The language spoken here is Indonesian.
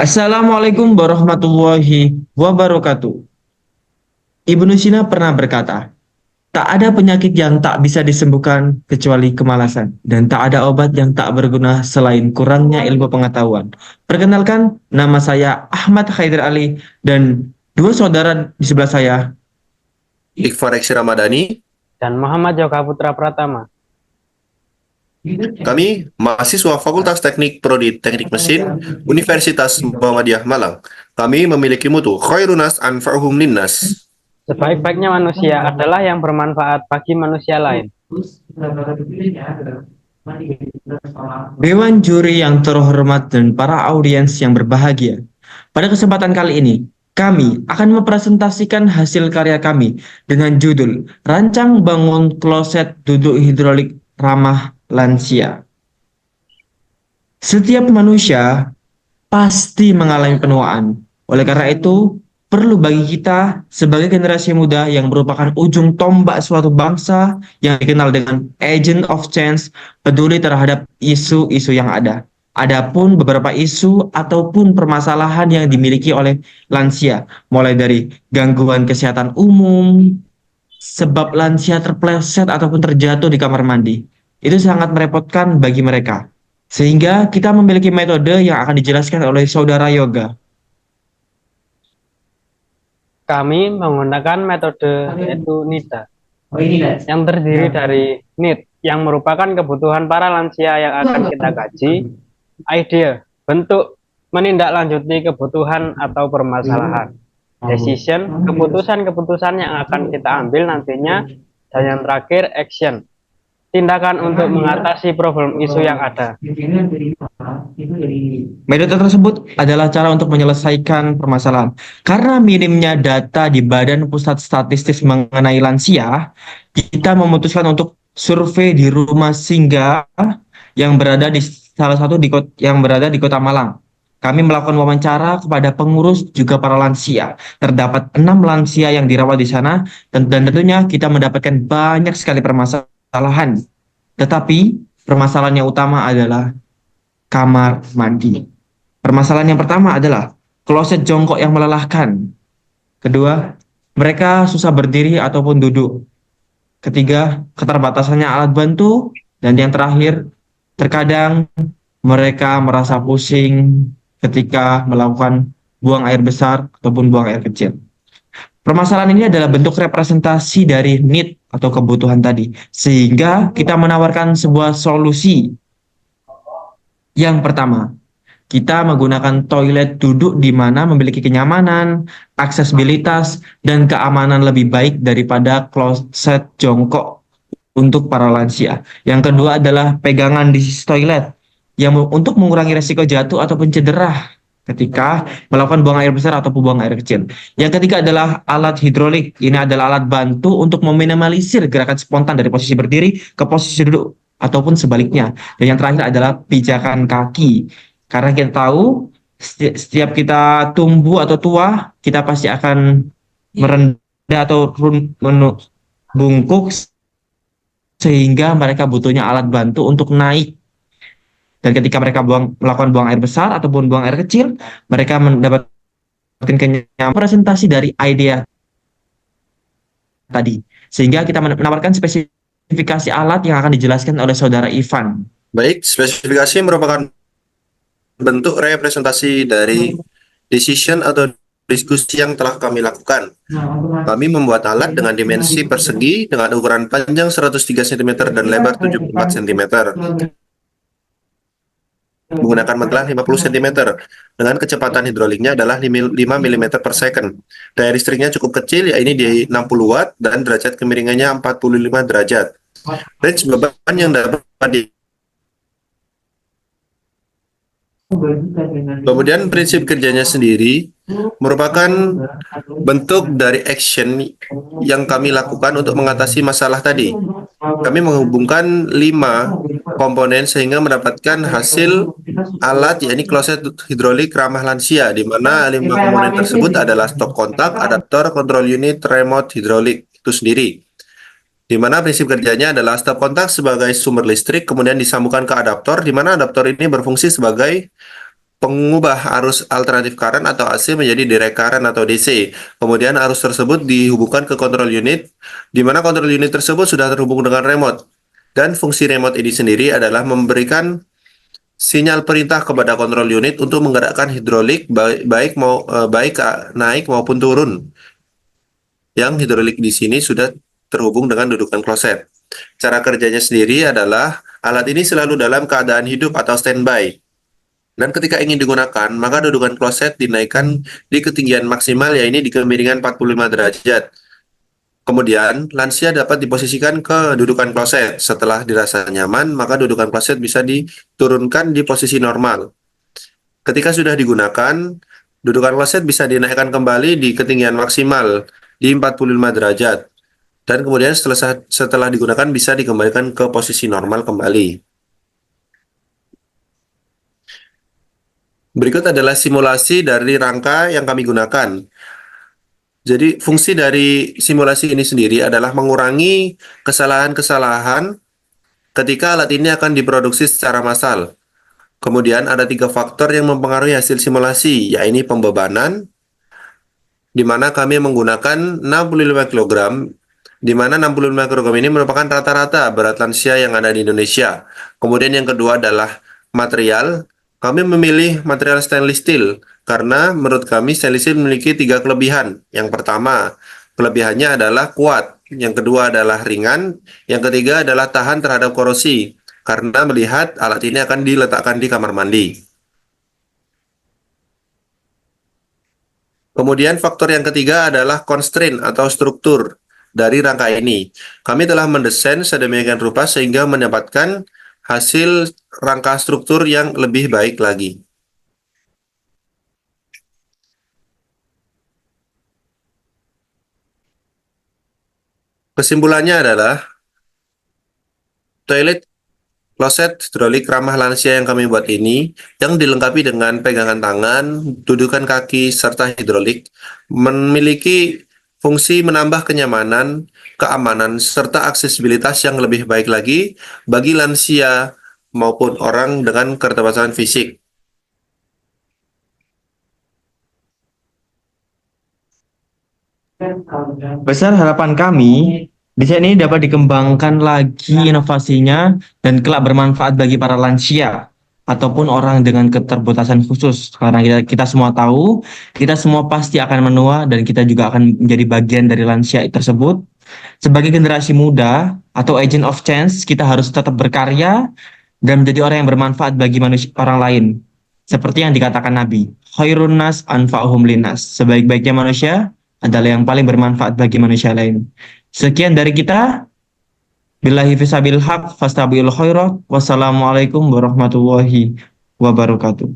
Assalamualaikum warahmatullahi wabarakatuh. Ibnu Sina pernah berkata, tak ada penyakit yang tak bisa disembuhkan kecuali kemalasan, dan tak ada obat yang tak berguna selain kurangnya ilmu pengetahuan. Perkenalkan, nama saya Ahmad Haider Ali, dan dua saudara di sebelah saya. Iqfar X Ramadhani, dan Muhammad Joka Putra Pratama. kami mahasiswa Fakultas Teknik Prodi Teknik Mesin Universitas Muhammadiyah Malang. Kami memiliki mutu khairunas anfa'uhum linnas. Sebaik-baiknya manusia adalah yang bermanfaat bagi manusia lain. Dewan juri yang terhormat dan para audiens yang berbahagia. Pada kesempatan kali ini, kami akan mempresentasikan hasil karya kami dengan judul Rancang Bangun Kloset Duduk Hidrolik Ramah Lansia. Setiap manusia pasti mengalami penuaan. Oleh karena itu, perlu bagi kita sebagai generasi muda yang merupakan ujung tombak suatu bangsa yang dikenal dengan agent of change, peduli terhadap isu-isu yang ada. Adapun beberapa isu ataupun permasalahan yang dimiliki oleh lansia, mulai dari gangguan kesehatan umum, sebab lansia terpleset ataupun terjatuh di kamar mandi. Itu sangat merepotkan bagi mereka. Sehingga kita memiliki metode yang akan dijelaskan oleh saudara Yoga. Kami menggunakan metode yaitu NIDA yang terdiri dari NEED yang merupakan kebutuhan para lansia yang akan kita kaji, idea, bentuk menindaklanjuti kebutuhan atau permasalahan, decision, keputusan-keputusan yang akan kita ambil nantinya, dan yang terakhir action, tindakan untuk mengatasi problem isu yang ada. Metode tersebut adalah cara untuk menyelesaikan permasalahan. Karena minimnya data di Badan Pusat Statistik mengenai lansia, kita memutuskan untuk survei di rumah singgah yang berada di salah satu yang berada di Kota Malang. Kami melakukan wawancara kepada pengurus juga para lansia. Terdapat 6 lansia yang dirawat di sana dan tentunya kita mendapatkan banyak sekali permasalahan. Tetapi permasalahan yang utama adalah kamar mandi. Permasalahan yang pertama adalah kloset jongkok yang melelahkan. Kedua, mereka susah berdiri ataupun duduk. Ketiga, keterbatasannya alat bantu. Dan yang terakhir, terkadang mereka merasa pusing ketika melakukan buang air besar ataupun buang air kecil. Permasalahan ini adalah bentuk representasi dari need atau kebutuhan tadi. Sehingga kita menawarkan sebuah solusi. Yang pertama, kita menggunakan toilet duduk di mana memiliki kenyamanan, aksesibilitas, dan keamanan lebih baik daripada kloset jongkok untuk para lansia. Yang kedua adalah pegangan di sisi toilet yang untuk mengurangi resiko jatuh ataupun cedera ketika melakukan buang air besar ataupun buang air kecil. Yang ketiga adalah alat hidrolik. Ini adalah alat bantu untuk meminimalisir gerakan spontan dari posisi berdiri ke posisi duduk ataupun sebaliknya. Dan yang terakhir adalah pijakan kaki. Karena kita tahu setiap kita tumbuh atau tua, kita pasti akan merendah atau bungkuk sehingga mereka butuhnya alat bantu untuk naik. Dan ketika mereka melakukan buang air besar ataupun buang air kecil, mereka mendapatkan kenyamanan presentasi dari idea tadi. Sehingga kita menawarkan spesifikasi alat yang akan dijelaskan oleh saudara Ivan. Baik, spesifikasi merupakan bentuk representasi dari decision atau diskusi yang telah kami lakukan. Kami membuat alat dengan dimensi persegi dengan ukuran panjang 103 cm dan lebar 74 cm. Menggunakan matelan 50 cm dengan kecepatan hidroliknya adalah 5 mm per second. Daya listriknya cukup kecil, yaitu di 60 watt dan derajat kemiringannya 45 derajat. Range beban yang dapat Kemudian prinsip kerjanya sendiri merupakan bentuk dari action yang kami lakukan untuk mengatasi masalah tadi. Kami menghubungkan 5 komponen sehingga mendapatkan hasil alat, yakni kloset hidrolik ramah lansia, di mana 5 komponen tersebut adalah stop kontak, adaptor, control unit, remote hidrolik itu sendiri. Di mana prinsip kerjanya adalah stop kontak sebagai sumber listrik, kemudian disambungkan ke adaptor, di mana adaptor ini berfungsi sebagai pengubah arus alternatif current atau AC menjadi direct current atau DC. Kemudian arus tersebut dihubungkan ke control unit, di mana control unit tersebut sudah terhubung dengan remote. Dan fungsi remote ini sendiri adalah memberikan sinyal perintah kepada control unit untuk menggerakkan hidrolik baik naik maupun turun. Yang hidrolik di sini sudah terhubung dengan dudukan kloset. Cara kerjanya sendiri adalah alat ini selalu dalam keadaan hidup atau standby. Dan ketika ingin digunakan, maka dudukan kloset dinaikkan di ketinggian maksimal, yaitu di kemiringan 45 derajat. Kemudian, lansia dapat diposisikan ke dudukan kloset. Setelah dirasa nyaman, maka dudukan kloset bisa diturunkan di posisi normal. Ketika sudah digunakan, dudukan kloset bisa dinaikkan kembali di ketinggian maksimal di 45 derajat. Dan kemudian setelah digunakan bisa dikembalikan ke posisi normal kembali. Berikut adalah simulasi dari rangka yang kami gunakan. Jadi, fungsi dari simulasi ini sendiri adalah mengurangi kesalahan-kesalahan ketika alat ini akan diproduksi secara massal. Kemudian ada 3 faktor yang mempengaruhi hasil simulasi, yaitu pembebanan, di mana kami menggunakan 65 kg, di mana 65 kg ini merupakan rata-rata berat lansia yang ada di Indonesia. Kemudian yang kedua adalah material. Kami memilih material stainless steel karena menurut kami stainless steel memiliki 3 kelebihan. Yang pertama, kelebihannya adalah kuat. Yang kedua adalah ringan. Yang ketiga adalah tahan terhadap korosi karena melihat alat ini akan diletakkan di kamar mandi. Kemudian faktor yang ketiga adalah constraint atau struktur dari rangka ini. Kami telah mendesain sedemikian rupa sehingga mendapatkan hasil rangka struktur yang lebih baik lagi. Kesimpulannya adalah toilet kloset hidrolik ramah lansia yang kami buat ini, yang dilengkapi dengan pegangan tangan, dudukan kaki, serta hidrolik, memiliki fungsi menambah kenyamanan, keamanan, serta aksesibilitas yang lebih baik lagi bagi lansia maupun orang dengan keterbatasan fisik. Besar harapan kami, desain ini dapat dikembangkan lagi inovasinya dan kelak bermanfaat bagi para lansia ataupun orang dengan keterbatasan khusus. Karena kita semua tahu, kita semua pasti akan menua dan kita juga akan menjadi bagian dari lansia tersebut. Sebagai generasi muda atau agent of change, kita harus tetap berkarya dan menjadi orang yang bermanfaat bagi manusia orang lain. Seperti yang dikatakan Nabi, khairun nas anfa'uhum linnas. Sebaik-baiknya manusia adalah yang paling bermanfaat bagi manusia lain. Sekian dari kita. Billahi fisabil haq fastabiqul khairat. Wassalamualaikum warahmatullahi wabarakatuh.